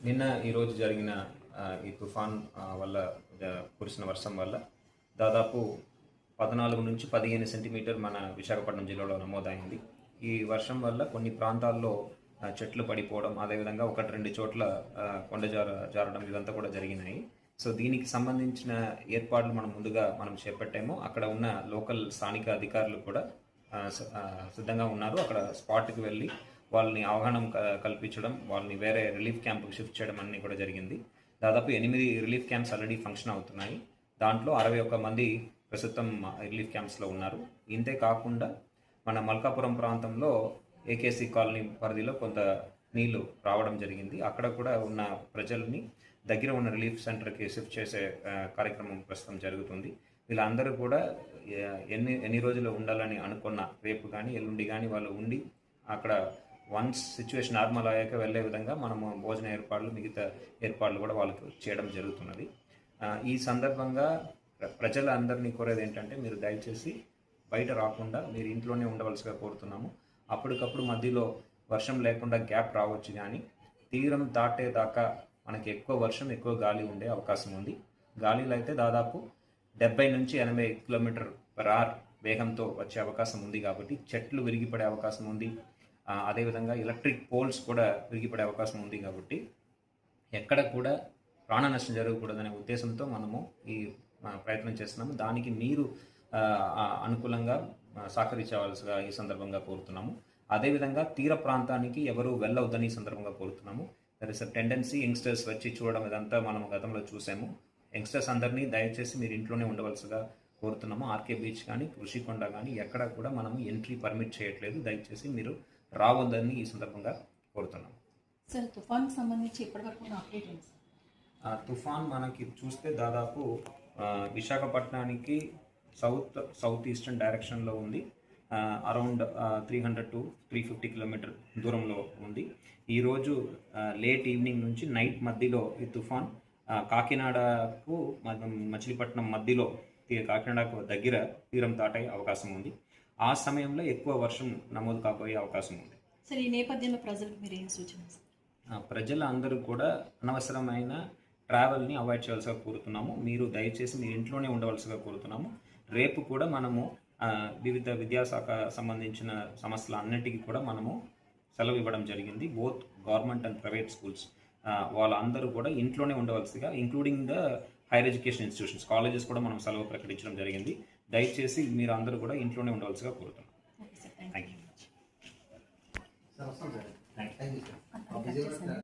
నిన్న ఈరోజు జరిగిన ఈ తుఫాన్ వల్ల కురిసిన వర్షం వల్ల దాదాపు 14 నుంచి 15 సెంటీమీటర్ మన విశాఖపట్నం జిల్లాలో నమోదైంది. ఈ వర్షం వల్ల కొన్ని ప్రాంతాల్లో చెట్లు పడిపోవడం, అదేవిధంగా 1-2 చోట్ల కొండ జారడం ఇదంతా కూడా జరిగినాయి. సో దీనికి సంబంధించిన ఏర్పాట్లు మనం చేపట్టాము. అక్కడ ఉన్న లోకల్ స్థానిక అధికారులు కూడా సిద్ధంగా ఉన్నారు. అక్కడ స్పాట్కి వెళ్ళి వాళ్ళని అవగాహన కల్పించడం, వాళ్ళని వేరే రిలీఫ్ క్యాంప్కి షిఫ్ట్ చేయడం అన్నీ కూడా జరిగింది. దాదాపు 8 రిలీఫ్ క్యాంప్స్ ఆల్రెడీ ఫంక్షన్ అవుతున్నాయి. దాంట్లో 61 మంది ప్రస్తుతం రిలీఫ్ క్యాంప్స్లో ఉన్నారు. ఇంతే కాకుండా మన మల్కాపురం ప్రాంతంలో ఏకేసీ కాలనీ పరిధిలో కొంత నీళ్లు రావడం జరిగింది. అక్కడ కూడా ఉన్న ప్రజల్ని దగ్గర ఉన్న రిలీఫ్ సెంటర్కి షిఫ్ట్ చేసే కార్యక్రమం ప్రస్తుతం జరుగుతుంది. వీళ్ళందరూ కూడా ఎన్ని రోజులు ఉండాలని అనుకున్న రేపు కానీ ఎల్లుండి కానీ వాళ్ళు ఉండి అక్కడ వన్స్ సిచ్యువేషన్ నార్మల్ అయ్యాక వెళ్ళే విధంగా మనము భోజన ఏర్పాట్లు, మిగతా ఏర్పాట్లు కూడా వాళ్ళకి చేయడం జరుగుతున్నది. ఈ సందర్భంగా ప్రజలందరినీ కోరేది ఏంటంటే, మీరు దయచేసి బయట రాకుండా మీరు ఇంట్లోనే ఉండవలసిగా కోరుతున్నాము. అప్పటికప్పుడు మధ్యలో వర్షం లేకుండా గ్యాప్ రావచ్చు, కానీ తీరం దాటేదాకా మనకి ఎక్కువ వర్షం, ఎక్కువ గాలి ఉండే అవకాశం ఉంది. గాలిలో అయితే దాదాపు 70 నుంచి 80 km/h వేగంతో వచ్చే అవకాశం ఉంది. కాబట్టి చెట్లు విరిగిపడే అవకాశం ఉంది. అదేవిధంగా ఎలక్ట్రిక్ పోల్స్ కూడా విరిగిపడే అవకాశం ఉంది. కాబట్టి ఎక్కడ కూడా ప్రాణ నష్టం జరగకూడదనే ఉద్దేశంతో మనము ఈ ప్రయత్నం చేస్తున్నాము. దానికి మీరు అనుకూలంగా సహకరించవలసిగా ఈ సందర్భంగా కోరుతున్నాము. అదేవిధంగా తీర ప్రాంతానికి ఎవరు వెళ్ళవద్దని ఈ సందర్భంగా కోరుతున్నాము. There is a tendency youngsters వచ్చి చూడడం, ఇదంతా మనం గతంలో చూసాము. యంగ్స్టర్స్ అందరినీ దయచేసి మీరు ఇంట్లోనే ఉండవలసిగా కోరుతున్నాము. ఆర్కే బీచ్ కానీ, ఋషికొండ కానీ ఎక్కడ కూడా మనము ఎంట్రీ పర్మిట్ చేయట్లేదు. దయచేసి మీరు రావద్దని ఈ సందర్భంగా కోరుతున్నాం. సార్, తుఫాన్కి సంబంధించి ఇప్పటివరకు అప్డేట్ ఏంటి? తుఫాన్ మనకి చూస్తే దాదాపు విశాఖపట్నానికి సౌత్ ఈస్టర్న్ డైరెక్షన్లో ఉంది. అరౌండ్ 300 to 350 కిలోమీటర్ దూరంలో ఉంది. ఈరోజు లేట్ ఈవినింగ్ నుంచి నైట్ మధ్యలో ఈ తుఫాన్ కాకినాడకు, మచిలీపట్నం మధ్యలో, కాకినాడకు దగ్గర తీరం దాటే అవకాశం ఉంది. ఆ సమయంలో ఎక్కువ వర్షం నమోదు కాబోయే అవకాశం ఉంది. సరే, ఈ నేపథ్యంలో ప్రజలకు మీరు ఏం సూచన? ప్రజలందరూ కూడా అనవసరమైన ట్రావెల్ని అవాయిడ్ చేయాల్సిగా కోరుతున్నాము. మీరు దయచేసి మీరు ఇంట్లోనే ఉండవలసిగా కోరుతున్నాము. రేపు కూడా మనము వివిధ విద్యాశాఖ సంబంధించిన సమస్యల అన్నిటికీ కూడా మనము సెలవు ఇవ్వడం జరిగింది. Both government and private schools వాళ్ళందరూ కూడా ఇంట్లోనే ఉండవలసిగా, including the higher education institutions, colleges కూడా మనం సెలవు ప్రకటించడం జరిగింది. దయచేసి మీరు అందరూ కూడా ఇంట్లోనే ఉండవలసిగా కోరుతున్నాం. Thank you.